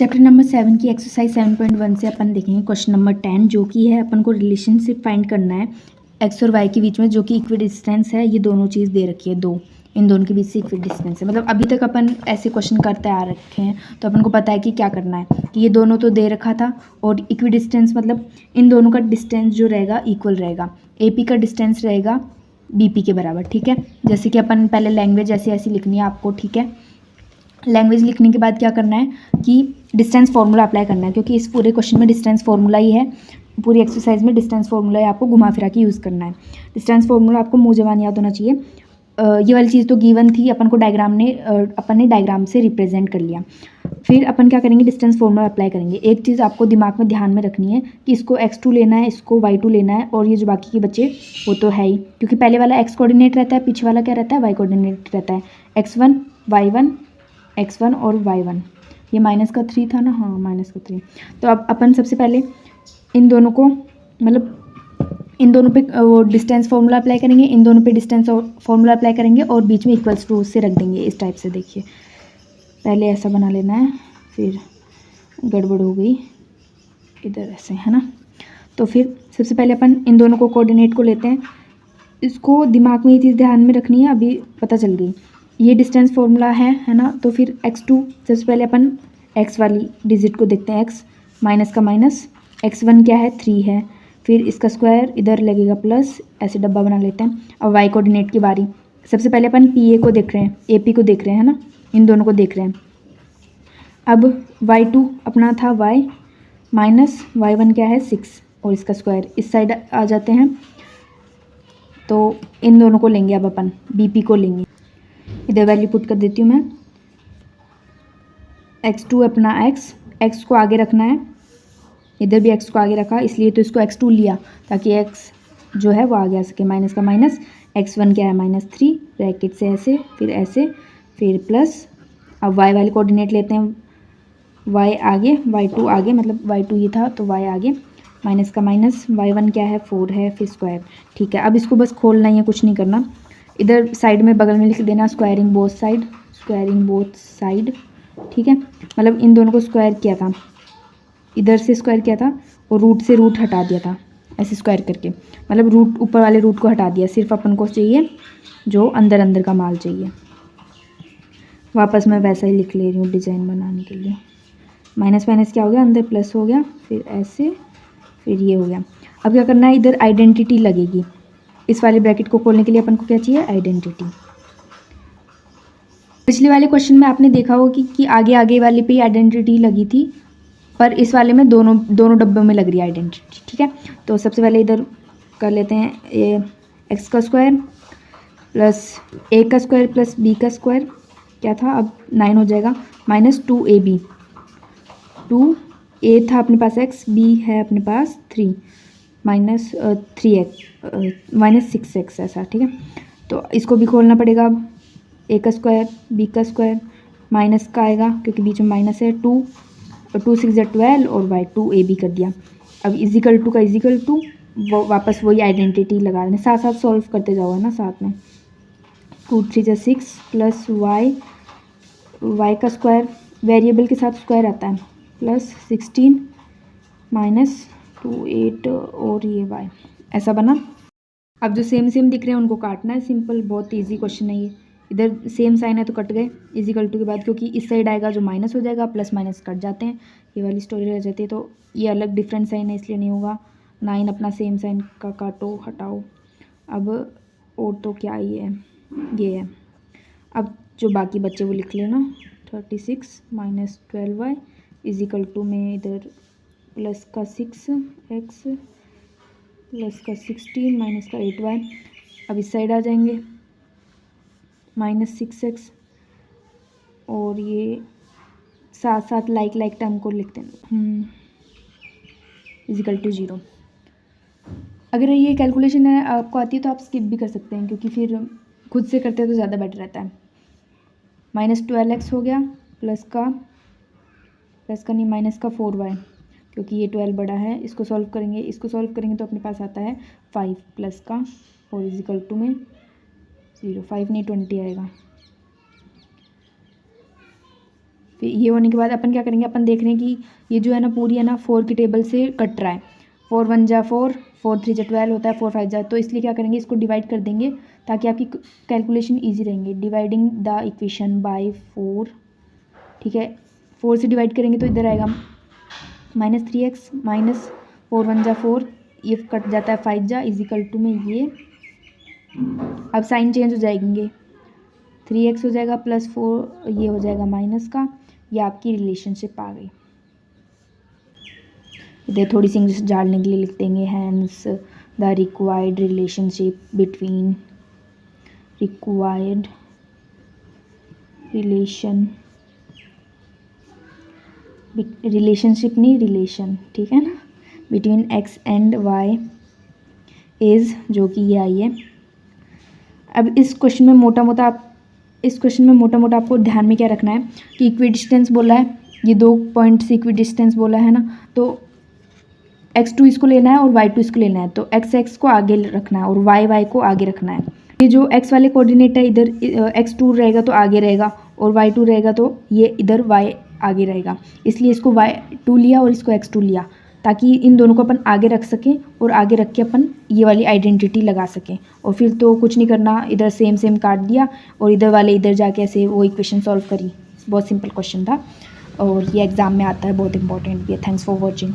Chapter number 7 की exercise 7.1 से अपन देखेंगे क्वेश्चन नंबर 10, जो कि है अपन को रिलेशनशिप फाइंड करना है एक्स और वाई के बीच में, जो कि इक्वल डिस्टेंस है। ये दोनों चीज़ दे रखी है, दो, इन दोनों के बीच से इक्वल डिस्टेंस है। मतलब अभी तक अपन ऐसे क्वेश्चन करते आ रखे हैं, तो अपन को पता है कि क्या करना है, कि ये दोनों तो दे रखा था और इक्वल डिस्टेंस मतलब इन दोनों का डिस्टेंस जो रहेगा इक्वल रहेगा। AP का डिस्टेंस रहेगा BP के बराबर, ठीक है। जैसे कि अपन पहले लैंग्वेज ऐसी ऐसी लिखनी है आपको, ठीक है। लैंग्वेज लिखने के बाद क्या करना है कि डिस्टेंस फार्मूला अप्लाई करना है, क्योंकि इस पूरे क्वेश्चन में डिस्टेंस फार्मूला ही है। पूरी एक्सरसाइज में डिस्टेंस फार्मूला ही आपको घुमा फिरा के यूज़ करना है। डिस्टेंस फार्मूला आपको मुँह जबान याद होना चाहिए। ये वाली चीज़ तो गिवन थी, अपन को अपन ने डायग्राम से रिप्रेजेंट कर लिया। फिर अपन क्या करेंगे, डिस्टेंस फार्मूला अप्लाई करेंगे। एक चीज़ आपको दिमाग में ध्यान में रखनी है कि इसको x2 लेना है, इसको y2 लेना है, और ये जो बाकी के बच्चे वो तो है ही, क्योंकि पहले वाला x कोऑर्डिनेट रहता है, पीछे वाला क्या रहता है, y कोऑर्डिनेट रहता है। x1 y1 x1 और y1, ये -3 था ना, हाँ -3। तो अब अपन सबसे पहले इन दोनों को मतलब इन दोनों पे वो डिस्टेंस फार्मूला अप्लाई करेंगे, इन दोनों पे डिस्टेंस फार्मूला अप्लाई करेंगे और बीच में इक्वल्स टू से रख देंगे इस टाइप से। देखिए पहले ऐसा बना लेना है, फिर गड़बड़ हो गई इधर ऐसे, है ना। तो फिर सबसे पहले अपन इन दोनों को कोऑर्डिनेट को लेते हैं। इसको दिमाग में ये चीज़ ध्यान में रखनी है, अभी पता चल गई। ये डिस्टेंस फार्मूला है ना। तो फिर x2 सबसे पहले अपन x वाली डिजिट को देखते हैं, x माइनस का माइनस, x1 क्या है 3 है, फिर इसका स्क्वायर इधर लगेगा प्लस, ऐसे डब्बा बना लेते हैं। अब y कोऑर्डिनेट की बारी, सबसे पहले अपन PA को देख रहे हैं, AP को देख रहे हैं, है ना, इन दोनों को देख रहे हैं। अब y2 अपना था y माइनस y1 क्या है 6, और इसका स्क्वायर इस साइड आ जाते हैं। तो इन दोनों को लेंगे, अब अपन BP को लेंगे। इधर वैल्यू पुट कर देती हूँ मैं, x2 अपना x को आगे रखना है, इधर भी x को आगे रखा, इसलिए तो इसको x2 लिया ताकि x जो है वो आगे आ सके। माइनस का माइनस, x1 क्या है -3, ब्रैकेट से ऐसे, फिर प्लस। अब y वाले कोऑर्डिनेट लेते हैं, y आगे y2 आगे, मतलब y2 ये था तो y आगे, माइनस का माइनस, y1 क्या है 4 है, फिर स्क्वायर, ठीक है। अब इसको बस खोलना ही है, कुछ नहीं करना। इधर साइड में बगल में लिख देना स्क्वायरिंग बोथ साइड, ठीक है। मतलब इन दोनों को स्क्वायर किया था, इधर से स्क्वायर किया था और रूट से रूट हटा दिया था, ऐसे स्क्वायर करके, मतलब रूट ऊपर वाले रूट को हटा दिया। सिर्फ अपन को चाहिए जो अंदर अंदर का माल चाहिए। वापस मैं वैसा ही लिख ले रही हूँ डिज़ाइन बनाने के लिए। माइनस माइनस क्या हो गया, अंदर प्लस हो गया, फिर ऐसे, फिर ये हो गया। अब क्या करना है, इधर आइडेंटिटी लगेगी। इस वाले ब्रैकेट को खोलने के लिए अपन को क्या चाहिए, आइडेंटिटी। पिछले वाले क्वेश्चन में आपने देखा हो कि आगे आगे वाले पे आइडेंटिटी लगी थी, पर इस वाले में दोनों डब्बों में लग रही है आइडेंटिटी, ठीक है। तो सबसे पहले इधर कर लेते हैं, ये x का स्क्वायर प्लस a का स्क्वायर प्लस b का स्क्वायर क्या था, अब 9 हो जाएगा, माइनस 2ab, 2a था अपने पास x, b है अपने पास 3, माइनस 3x माइनस 6x ऐसा, ठीक है। तो इसको भी खोलना पड़ेगा। अब a का स्क्वायर b का स्क्वायर माइनस का आएगा, क्योंकि बीच में माइनस है, 2 6 12 और y 2ab कर दिया। अब इजिकल टू का इजिकल टू, वो वापस वही आइडेंटिटी लगा देना, साथ साथ सॉल्व करते जाओ, है ना, साथ में। 2 3 6 प्लस y का स्क्वायर वेरिएबल के साथ स्क्वायर आता है, प्लस 16 माइनस 2 8 और ये y, ऐसा बना। अब जो सेम सेम दिख रहे हैं उनको काटना है, सिंपल, बहुत ईजी क्वेश्चन है ये। इधर सेम साइन है तो कट गए इजिकल टू के बाद, क्योंकि इस साइड आएगा जो माइनस हो जाएगा, प्लस माइनस कट जाते हैं, ये वाली स्टोरी रह जाती है। तो ये अलग डिफरेंट साइन है इसलिए नहीं होगा। 9 अपना सेम साइन का काटो, हटाओ। अब और तो क्या ये है। अब जो बाकी बच्चे वो लिख लेना, 36 माइनस 12y इजिकल टू में इधर प्लस का 6x प्लस का 16 माइनस का 8y। अब इस साइड आ जाएंगे, माइनस 6x, और ये साथ साथ लाइक टर्म को लिखते हैं, इजिकल टू 0। अगर ये कैलकुलेशन है आपको आती है तो आप स्किप भी कर सकते हैं, क्योंकि फिर खुद से करते हैं तो ज़्यादा बेटर रहता है। माइनस 12x हो गया, प्लस का नहीं, माइनस का 4y, क्योंकि ये 12 बड़ा है। इसको सॉल्व करेंगे तो अपने पास आता है 5 प्लस का, और इजिकल टू में 0, 5 नहीं 20 आएगा। फिर ये होने के बाद अपन क्या करेंगे, अपन देख रहे हैं कि ये जो है ना पूरी है ना 4 की टेबल से कट रहा है। 4 1 जा 4, 4 3 जा 12 होता है, 4 5 जा, तो इसलिए क्या करेंगे, इसको डिवाइड कर देंगे ताकि आपकी कैलकुलेशन ईजी रहेंगे। डिवाइडिंग द इक्वेशन बाय 4, ठीक है, 4 से डिवाइड करेंगे तो इधर आएगा -3x माइनस 4 1 जा 4, ये कट जाता है 5 जा, इजिकल टू में ये, अब साइन चेंज हो जाएंगे, 3x हो जाएगा प्लस 4, ये हो जाएगा माइनस का, ये आपकी रिलेशनशिप आ गई। इधर थोड़ी सी इंग्लिश डालने के लिए लिख देंगे, hence the required relationship between required relationship नहीं रिलेशन, ठीक है ना, between x and y is, जो कि ये आई है। अब इस क्वेश्चन में मोटा मोटा आपको ध्यान में क्या रखना है कि इक्विडिस्टेंस बोला है, ये 2 पॉइंट से इक्विडिस्टेंस बोला है ना, तो x2 इसको लेना है और y2 इसको लेना है, तो x को आगे रखना है और y को आगे रखना है। ये जो x वाले कोऑर्डिनेट है, इधर x2 रहेगा तो आगे रहेगा और y2 रहेगा तो ये इधर y आगे रहेगा, इसलिए इसको y2 लिया और इसको x2 लिया ताकि इन दोनों को अपन आगे रख सकें और आगे रख के अपन ये वाली आइडेंटिटी लगा सकें। और फिर तो कुछ नहीं करना, इधर सेम काट दिया और इधर वाले इधर जाके ऐसे वो इक्वेशन सॉल्व करी। बहुत सिंपल क्वेश्चन था और ये एग्ज़ाम में आता है, बहुत इंपॉर्टेंट भी है। Thanks for watching.